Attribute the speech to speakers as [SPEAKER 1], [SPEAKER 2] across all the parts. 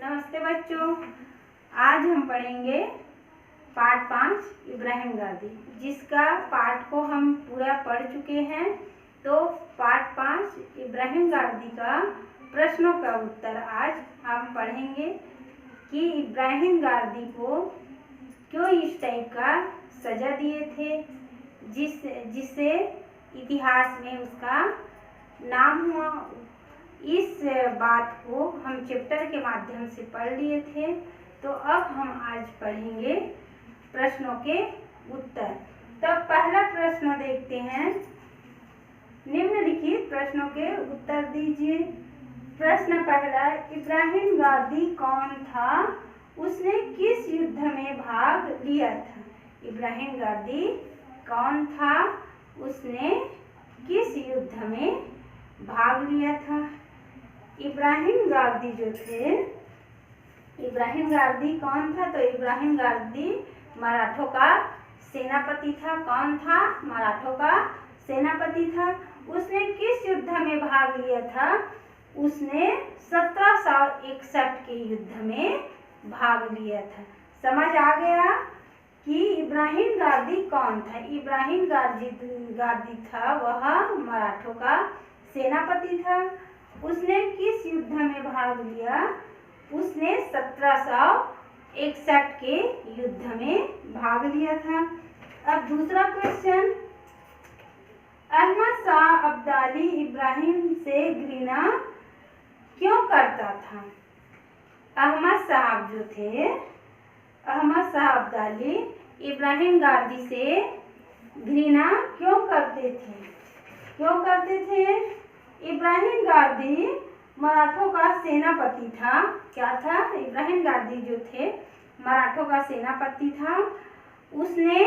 [SPEAKER 1] नमस्ते बच्चों, आज हम पढ़ेंगे पाठ 5 इब्राहिम गादी, जिसका पाठ को हम पूरा पढ़ चुके हैं। तो पाठ 5 इब्राहिम गादी का प्रश्नों का उत्तर आज हम पढ़ेंगे कि इब्राहिम गादी को क्यों इस टाइप का सजा दिए थे जिससे इतिहास में उसका नाम हुआ। इस बात को हम चैप्टर के माध्यम से पढ़ लिए थे। तो अब हम आज पढ़ेंगे प्रश्नों के उत्तर। तो पहला प्रश्न देखते हैं। निम्नलिखित प्रश्नों के उत्तर दीजिए। प्रश्न पहला, इब्राहिम गादी कौन था? उसने किस युद्ध में भाग लिया था? इब्राहिम गादी कौन था? उसने किस युद्ध में भाग लिया था? इब्राहिम गादी जो थे, इब्राहिम गादी कौन था? तो इब्राहिम गादी मराठों का सेनापति था। कौन था? मराठों का सेनापति था। उसने किस युद्ध में भाग लिया था? उसने 1761 के युद्ध में भाग लिया था। समझ आ गया कि इब्राहिम गादी कौन था। इब्राहिम गादी था, वह मराठों का सेनापति था। उसने किस युद्ध में भाग लिया? उसने 1761 के युद्ध में भाग लिया था। अब दूसरा क्वेश्चन, अहमद शाह अब्दाली इब्राहिम से घृणा क्यों करता था? अहमद साहब जो थे, अहमद शाह अब्दाली इब्राहिम गादी से घृणा क्यों करते थे? क्यों करते थे? इब्राहिम गादी मराठों का सेनापति था। क्या था? इब्राहिम गादी जो थे मराठों का सेनापति था। उसने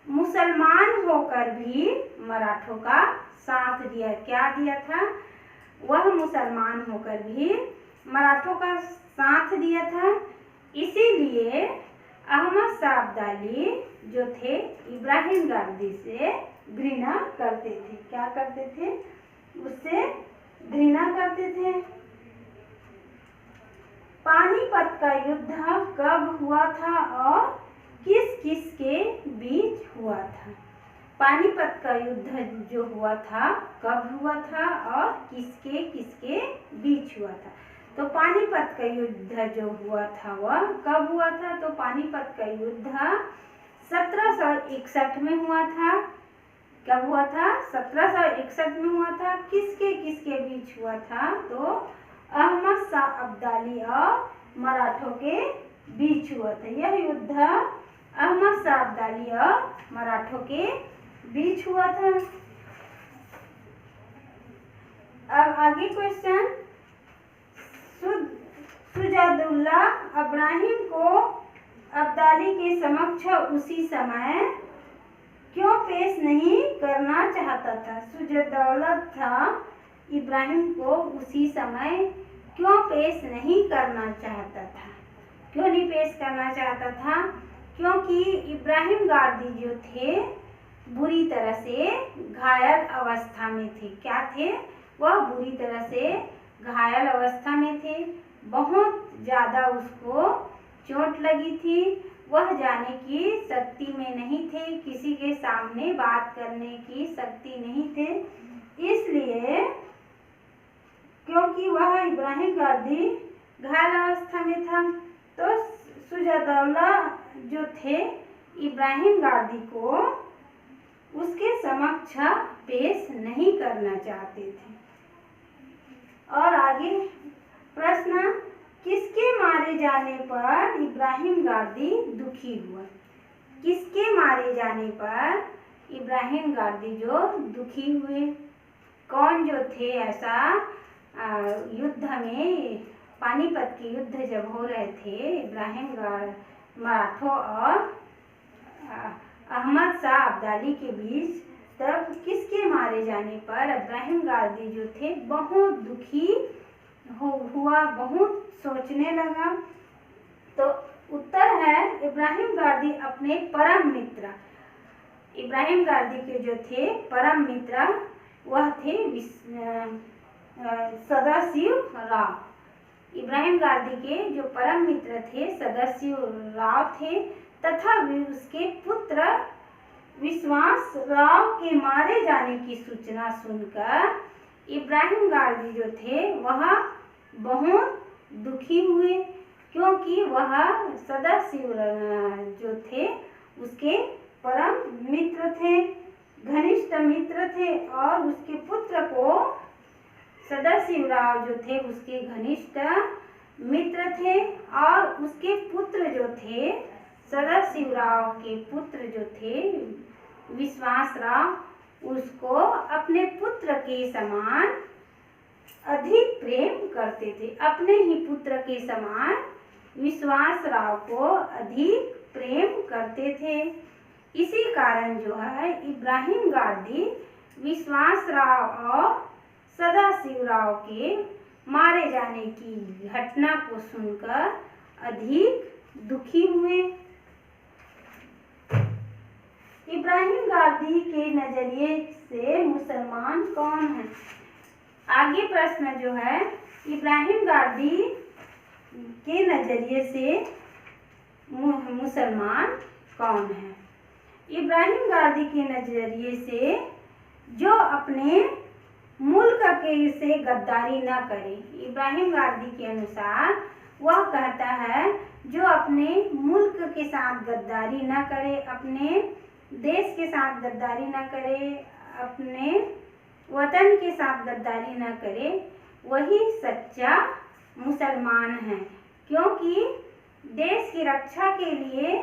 [SPEAKER 1] मुसलमान होकर भी मराठों का साथ दिया। क्या दिया था? वह मुसलमान होकर भी मराठों का साथ दिया था। इसीलिए अहमद शाह अब्दाली जो थे इब्राहिम गादी से घृणा करते थे। क्या करते थे? उससे घृणा करते थे। पानीपत का युद्ध कब हुआ था और किस किस के बीच हुआ था? पानीपत का युद्ध जो हुआ था कब हुआ था और किसके किसके बीच हुआ था? तो पानीपत का युद्ध जो हुआ था वह कब हुआ था? तो पानीपत का युद्ध 1761 में हुआ था। कब हुआ था? 1761 में हुआ था। किसके किसके बीच हुआ था? तो अहमद शाह अब्दाली और मराठों के बीच हुआ था। यह युद्ध अहमद शाह अब्दाली और मराठों के बीच हुआ था। अब आगे क्वेश्चन, सुजादुल्ला इब्राहिम को अब्दाली के समक्ष उसी समय क्यों पेश नहीं करना चाहता था? सुजादुल्ला था इब्राहिम को उसी समय क्यों पेश नहीं करना चाहता था? क्यों नहीं पेश करना चाहता था? क्योंकि इब्राहिम गादी जो थे बुरी तरह से घायल अवस्था में थे। क्या थे? वह बुरी तरह से घायल अवस्था में थे। बहुत ज़्यादा उसको चोट लगी थी। वह जाने की शक्ति में नहीं थे। किसी के सामने बात करने की शक्ति नहीं थे। इसलिए क्योंकि वह इब्राहिम गादी घायल अवस्था में था, तो सुजादुल्ला जो थे इब्राहिम गादी को उसके समक्ष पेश नहीं करना चाहते थे। और आगे प्रश्न, किसके मारे जाने पर इब्राहिम गादी दुखी हुआ? किसके मारे जाने पर इब्राहिम गादी जो दुखी हुए? कौन जो थे ऐसा? युद्ध में, पानीपत के युद्ध जब हो रहे थे इब्राहिम मराठों और अहमद शाह अब्दाली के बीच, तब किसके मारे जाने पर इब्राहिम गादी जो थे बहुत दुखी हुआ, बहुत सोचने लगा? तो उत्तर है, इब्राहिम गादी अपने परम मित्र, इब्राहिम गादी के जो थे परम मित्र वह थे सदाशिव राव। इब्राहिम गार्दी के जो परम मित्र थे सदाशिव राव थे तथा उसके पुत्र विश्वास राव के मारे जाने की सूचना सुनकर इब्राहिम गार्दी जो थे वह बहुत दुखी हुए, क्योंकि वह सदाशिव जो थे उसके परम मित्र थे, घनिष्ठ मित्र थे, और उसके पुत्र को सदाशिव राव जो थे उसके घनिष्ठ मित्र थे, और उसके पुत्र जो थे सदाशिव राव के पुत्र जो थे विश्वास राव उसको अपने पुत्र के समान अधिक प्रेम करते थे। अपने ही पुत्र के समान विश्वास राव को अधिक प्रेम करते थे। इसी कारण जो है इब्राहिम गार्दी विश्वास राव और सदाशिव राव के मारे जाने की घटना को सुनकर अधिक दुखी हुए। इब्राहिम गार्दी के नजरिए से मुसलमान कौन है? आगे प्रश्न जो है इब्राहिम गार्दी के नजरिए से मुसलमान कौन है? इब्राहिम गार्दी के नजरिए से जो अपने मुल्क के से गद्दारी न करे। इब्राहिम गार्दी के अनुसार वह कहता है जो अपने मुल्क के साथ गद्दारी न करे, अपने देश के साथ गद्दारी न करे, अपने वतन के साथ गद्दारी न करे, वही सच्चा मुसलमान है। क्योंकि देश की रक्षा के लिए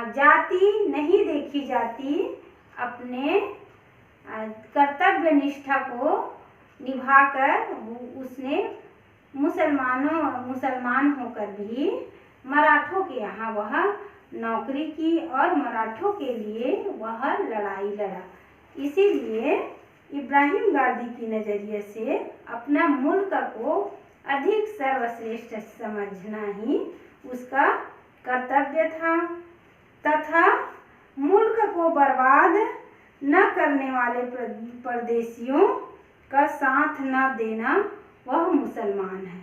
[SPEAKER 1] जाति नहीं देखी जाती, अपने कर्तव्य निष्ठा को निभाकर उसने मुसलमान होकर भी मराठों के यहाँ वह नौकरी की और मराठों के लिए वह लड़ाई लड़ा। इसीलिए इब्राहिम गार्दी की नज़रिए से अपना मुल्क को अधिक सर्वश्रेष्ठ समझना ही उसका कर्तव्य था तथा मुल्क को बर्बाद न करने वाले परदेशियों का साथ न देना वह मुसलमान है।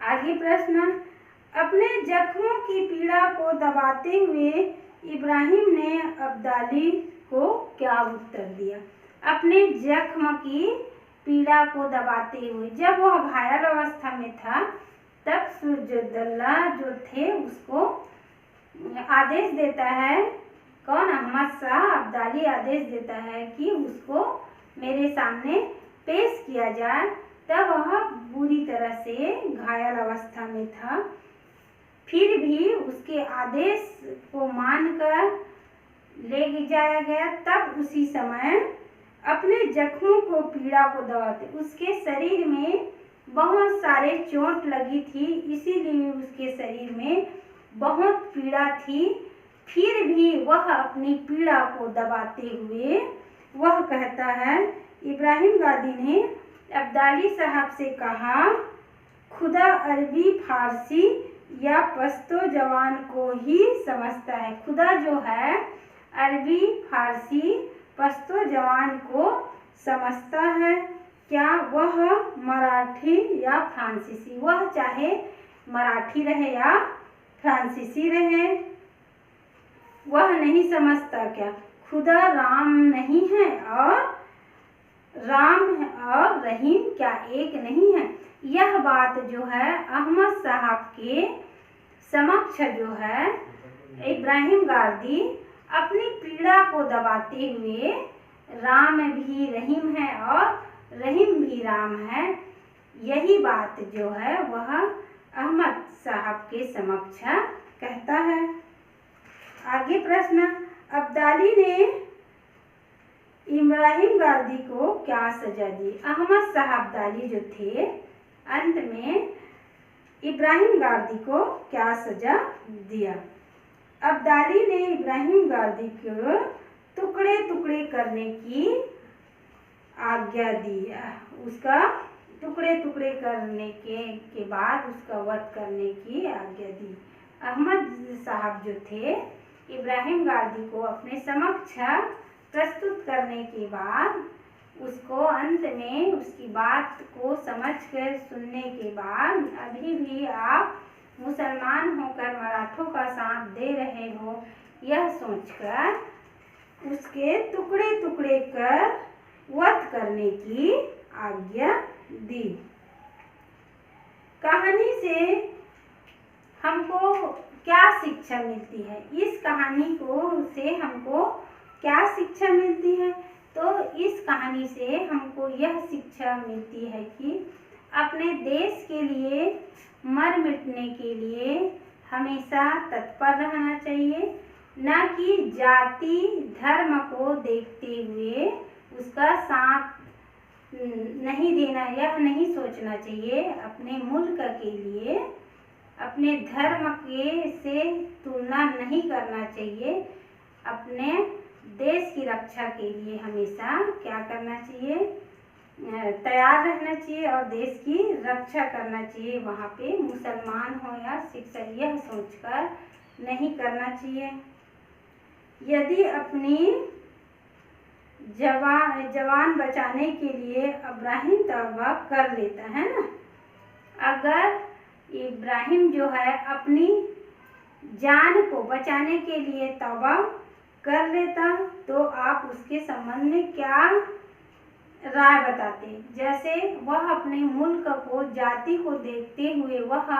[SPEAKER 1] आगे प्रश्न, अपने जख्मों की पीड़ा को दबाते हुए इब्राहिम ने अब्दाली को क्या उत्तर दिया? अपने जख्म की पीड़ा को दबाते हुए, जब वह घायल अवस्था में था तब सुरजदुल्ला जो थे उसको आदेश देता है, कौन? अहमद शाह अब्दाली आदेश देता है कि उसको मेरे सामने पेश किया जाए। तब वह बुरी तरह से घायल अवस्था में था, फिर भी उसके आदेश को मानकर ले जाया गया। तब उसी समय अपने जख्मों को पीड़ा को दबाते, उसके शरीर में बहुत सारे चोट लगी थी, इसीलिए उसके शरीर में बहुत पीड़ा थी, फिर भी वह अपनी पीड़ा को दबाते हुए वह कहता है, इब्राहिम गार्दी ने अब्दाली साहब से कहा, खुदा अरबी फारसी या पश्तो जवान को ही समझता है। खुदा जो है अरबी फारसी पश्तो जवान को समझता है, क्या वह मराठी या फ्रांसीसी, वह चाहे मराठी रहे या फ्रांसीसी रहे, वह नहीं समझता क्या खुदा राम नहीं है और राम और रहीम क्या एक नहीं है? यह बात जो है अहमद साहब के समक्ष जो है इब्राहिम गार्दी अपनी पीड़ा को दबाते हुए राम भी रहीम है और रहीम भी राम है, यही बात जो है वह अहमद साहब के समक्ष कहता है। आगे प्रश्न, अब्दाली ने इब्राहिम गार्दी को क्या सजा दी? अहमद शाह अब्दाली जो थे अंत में इब्राहिम गार्दी को क्या सजा दिया? अब्दाली ने इब्राहिम गार्दी को टुकड़े टुकड़े करने की आज्ञा दी। उसका टुकड़े टुकड़े करने के बाद उसका वध करने की आज्ञा दी। अहमद साहब जो थे इब्राहिम गार्दी को अपने समक्ष प्रस्तुत करने के बाद उसको अंत में उसकी बात को समझकर सुनने के बाद अभी भी आप मुसलमान होकर मराठों का साथ दे रहे हो, यह सोचकर उसके टुकड़े टुकड़े कर वध करने की आज्ञा दी। कहानी से हमको क्या शिक्षा मिलती है? इस कहानी से हमको क्या शिक्षा मिलती है? तो इस कहानी से हमको यह शिक्षा मिलती है कि अपने देश के लिए मर मिटने के लिए हमेशा तत्पर रहना चाहिए, न कि जाति धर्म को देखते हुए उसका साथ नहीं देना, यह नहीं सोचना चाहिए। अपने मुल्क के लिए अपने धर्म के से तुलना नहीं करना चाहिए। अपने देश की रक्षा के लिए हमेशा क्या करना चाहिए? तैयार रहना चाहिए और देश की रक्षा करना चाहिए। वहाँ पे मुसलमान हो या सिख, यह सोचकर नहीं करना चाहिए। यदि अपनी जवान बचाने के लिए इब्राहिम तौबा कर लेता है ना, अगर इब्राहिम जो है अपनी जान को बचाने के लिए तौबा कर लेता तो आप उसके संबंध में क्या राय बताते? जैसे वह अपने मुल्क को, जाति को देखते हुए वह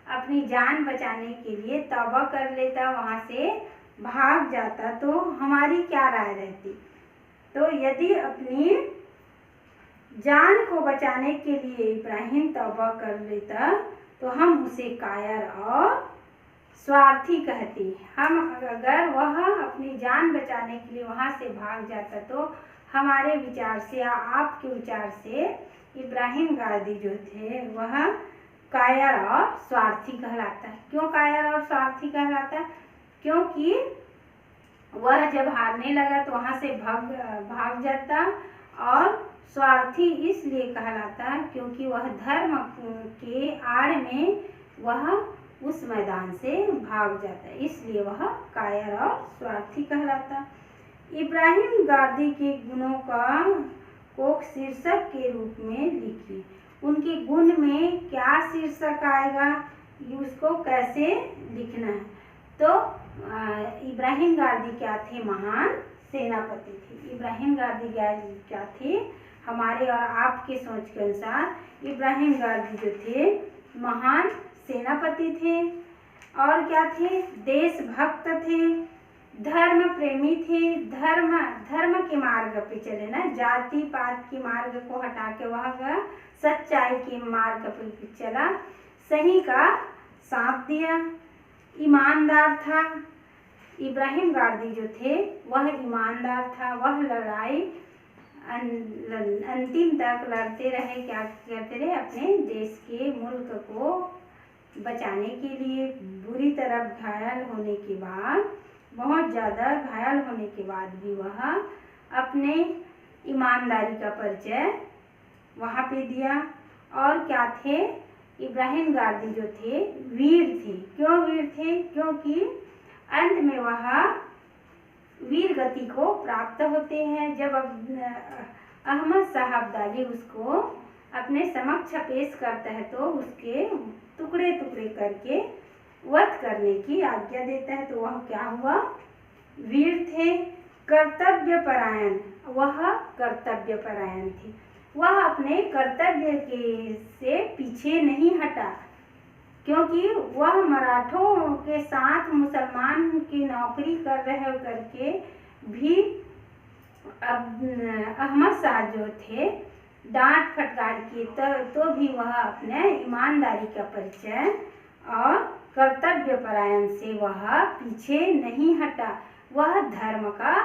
[SPEAKER 1] अपनी जान बचाने के लिए तौबा कर लेता, वहाँ से भाग जाता, तो हमारी क्या राय रहती? तो यदि अपनी जान को बचाने के लिए इब्राहिम तौबा कर लेता तो हम उसे कायर और स्वार्थी कहते। हम अगर वह अपनी जान बचाने के लिए वहाँ से भाग जाता तो हमारे विचार से या आपके विचार से इब्राहिम गादी जो थे वह कायर और स्वार्थी कहलाता है। क्यों कायर और स्वार्थी कहलाता है? क्योंकि वह जब हारने लगा तो वहाँ से भाग जाता, और स्वार्थी इसलिए कहलाता क्योंकि वह धर्म के आड़ में वह उस मैदान से भाग जाता है, इसलिए वह कायर और स्वार्थी कहलाता। इब्राहिम गादी के गुणों को शीर्षक के रूप में लिखिए। उनके गुण में क्या शीर्षक आएगा, उसको कैसे लिखना है? तो इब्राहिम गादी क्या थे? महान सेनापति थे। इब्राहिम गादी क्या थे? हमारे और आपके सोच के अनुसार इब्राहिम गादी जो थे महान सेनापति थे। और क्या थे? देशभक्त थे, धर्म प्रेमी थे, धर्म के मार्ग पे चले ना, जाति पात के मार्ग को हटा के वह सच्चाई के मार्ग पे चला, सही का साथ दिया, ईमानदार था। इब्राहिम गादी जो थे वह ईमानदार था, वह लड़ाई अंतिम तक लड़ते रहे। क्या करते रहे? अपने देश के मुल्क को बचाने के लिए। बुरी तरह घायल होने के बाद, बहुत ज़्यादा घायल होने के बाद भी वह अपने ईमानदारी का परिचय वहाँ पे दिया। और क्या थे? इब्राहिम गादी जो थे वीर थे। क्यों वीर थे? क्योंकि अंत में वह वीर गति को प्राप्त होते हैं। जब अहमद शाह अब्दाली उसको अपने समक्ष पेश करता है तो उसके टुकड़े टुकड़े करके वध करने की आज्ञा देता है। तो वह क्या हुआ? वीर थे। कर्तव्य परायण, वह कर्तव्य परायण थे। वह अपने कर्तव्य से पीछे नहीं हटा, क्योंकि वह मराठों के साथ मुसलमान की नौकरी कर रहे करके भी अहमद शाह जो थे डांट फटकार की, तो भी वह अपने ईमानदारी का परिचय और कर्तव्य परायण से वह पीछे नहीं हटा। वह धर्म का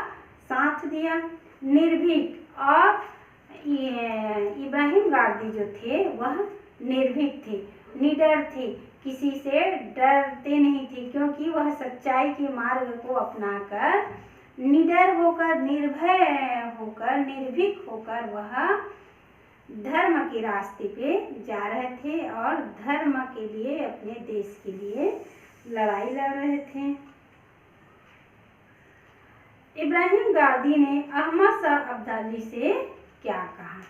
[SPEAKER 1] साथ दिया, निर्भीक। और इब्राहिम गादी जो थे वह निर्भीक थे, निडर थे, किसी से डरते नहीं थे, क्योंकि वह सच्चाई के मार्ग को अपनाकर निडर होकर, निर्भय होकर, निर्भीक होकर वह धर्म के रास्ते पे जा रहे थे और धर्म के लिए, अपने देश के लिए लड़ाई लड़ रहे थे। इब्राहिम गादी ने अहमद शाह अब्दाली से क्या कहा।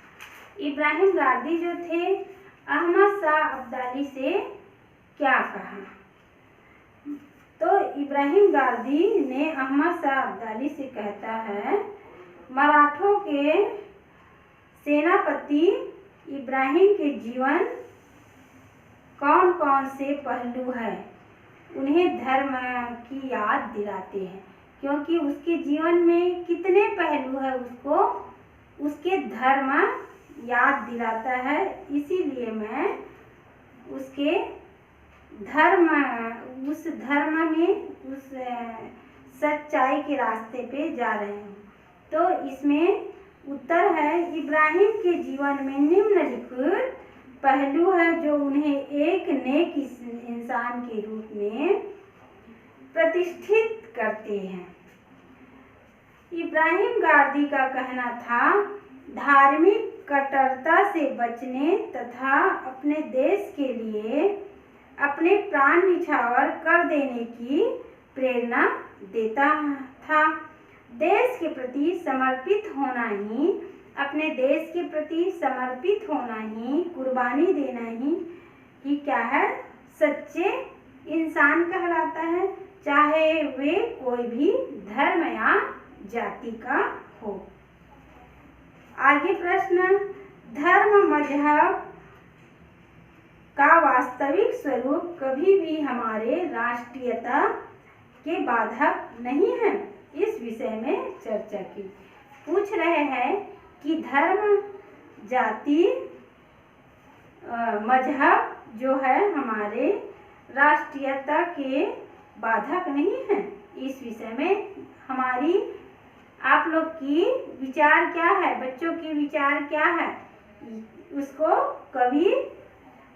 [SPEAKER 1] इब्राहिम गारदी जो थे अहमद शाह अब्दाली से क्या कहा। तो इब्राहिम गारदी ने अहमद शाह अब्दाली से कहता है, मराठों के सेनापति इब्राहिम के जीवन कौन कौन से पहलू है उन्हें धर्म की याद दिलाते हैं, क्योंकि उसके जीवन में कितने पहलू है उसको उसके धर्म याद दिलाता है। इसीलिए मैं उसके धर्म उस धर्म में उस सच्चाई के रास्ते पे जा रहे हूँ। तो इसमें उत्तर है, इब्राहिम के जीवन में निम्नलिखित पहलू है जो उन्हें एक नेक इंसान के रूप में प्रतिष्ठित करते हैं। इब्राहिम गारदी का कहना था, धार्मिक कट्टरता से बचने तथा अपने देश के लिए अपने प्राण निछावर कर देने की प्रेरणा देता था। देश के प्रति समर्पित होना ही, अपने देश के प्रति समर्पित होना ही, कुर्बानी देना ही क्या है, सच्चे इंसान कहलाता है, चाहे वे कोई भी धर्म या जाति का हो। आगे प्रश्न, धर्म मजहब का वास्तविक स्वरूप कभी भी हमारे राष्ट्रीयता के बाधक नहीं है। इस विषय में चर्चा की। पूछ रहे हैं कि धर्म जाति मजहब जो है हमारे राष्ट्रीयता के बाधक नहीं है। इस विषय में हमारी आप लोग की विचार क्या है, बच्चों की विचार क्या है, उसको कवि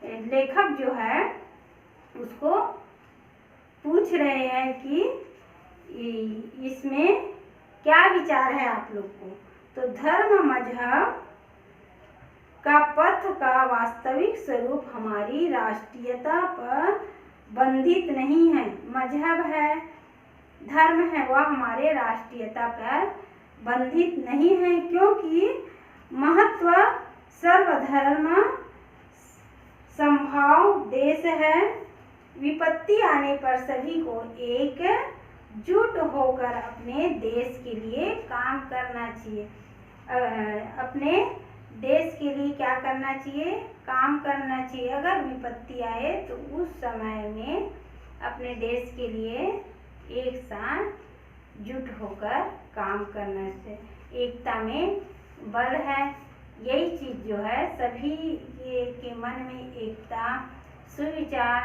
[SPEAKER 1] लेखक जो है उसको पूछ रहे हैं कि इसमें क्या विचार है आप लोग को। तो धर्म मजहब का पथ का वास्तविक स्वरूप हमारी राष्ट्रीयता पर बंधित नहीं है। मजहब है, धर्म है, वह हमारे राष्ट्रीयता पर बंधित नहीं है, क्योंकि महत्व सर्वधर्म समभाव देश है। विपत्ति आने पर सभी को एकजुट होकर अपने देश के लिए काम करना चाहिए। अपने देश के लिए क्या करना चाहिए, काम करना चाहिए। अगर विपत्ति आए तो उस समय में अपने देश के लिए एक साथ जुट होकर काम करना चाहिए। एकता में बल है। यही चीज जो है सभी के मन में एकता सुविचार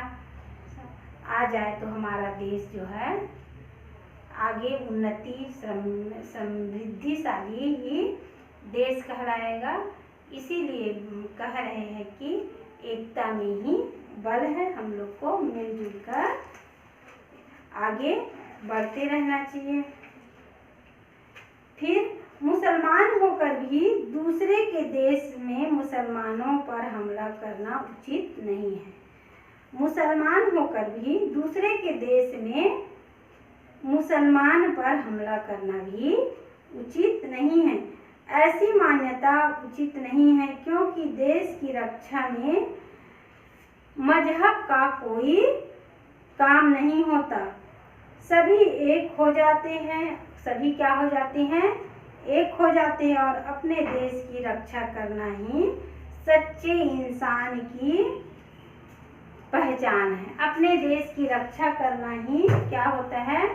[SPEAKER 1] आ जाए तो हमारा देश जो है आगे उन्नति समृद्धिशाली ही देश कहलाएगा। इसीलिए कह रहे हैं कि एकता में ही बल है। हम लोग को मिलजुल कर आगे बढ़ते रहना चाहिए। फिर मुसलमान होकर भी दूसरे के देश में मुसलमानों पर हमला करना उचित नहीं है। मुसलमान होकर भी दूसरे के देश में मुसलमान पर हमला करना भी उचित नहीं है। ऐसी मान्यता उचित नहीं है, क्योंकि देश की रक्षा में मजहब का कोई काम नहीं होता। सभी एक हो जाते हैं, सभी क्या हो जाते हैं, एक हो जाते हैं, और अपने देश की रक्षा करना ही सच्चे इंसान की पहचान है। अपने देश की रक्षा करना ही क्या होता है,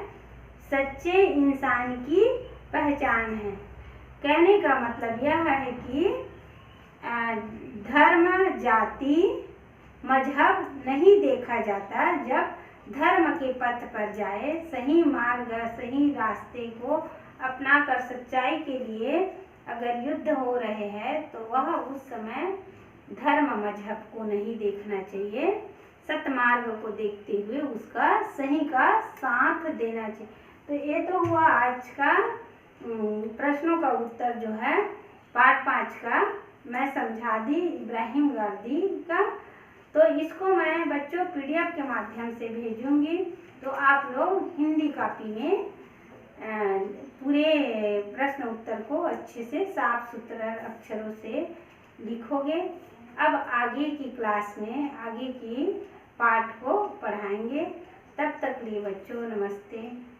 [SPEAKER 1] सच्चे इंसान की पहचान है। कहने का मतलब यह है कि धर्म जाति मजहब नहीं देखा जाता। जब धर्म के पथ पर जाए, सही मार्ग सही रास्ते को अपना कर सच्चाई के लिए अगर युद्ध हो रहे हैं तो वह उस समय धर्म मजहब को नहीं देखना चाहिए, सतमार्ग को देखते हुए उसका सही का साथ देना चाहिए। तो ये तो हुआ आज का प्रश्नों का उत्तर जो है पार्ट 5 का मैं समझा दी इब्राहिम गारदी का। तो इसको मैं बच्चों PDF के माध्यम से भेजूंगी, तो आप लोग हिंदी कॉपी में पूरे प्रश्न उत्तर को अच्छे से साफ सुथरा अक्षरों से लिखोगे। अब आगे की क्लास में आगे की पाठ को पढ़ाएंगे। तब तक लिए बच्चों नमस्ते।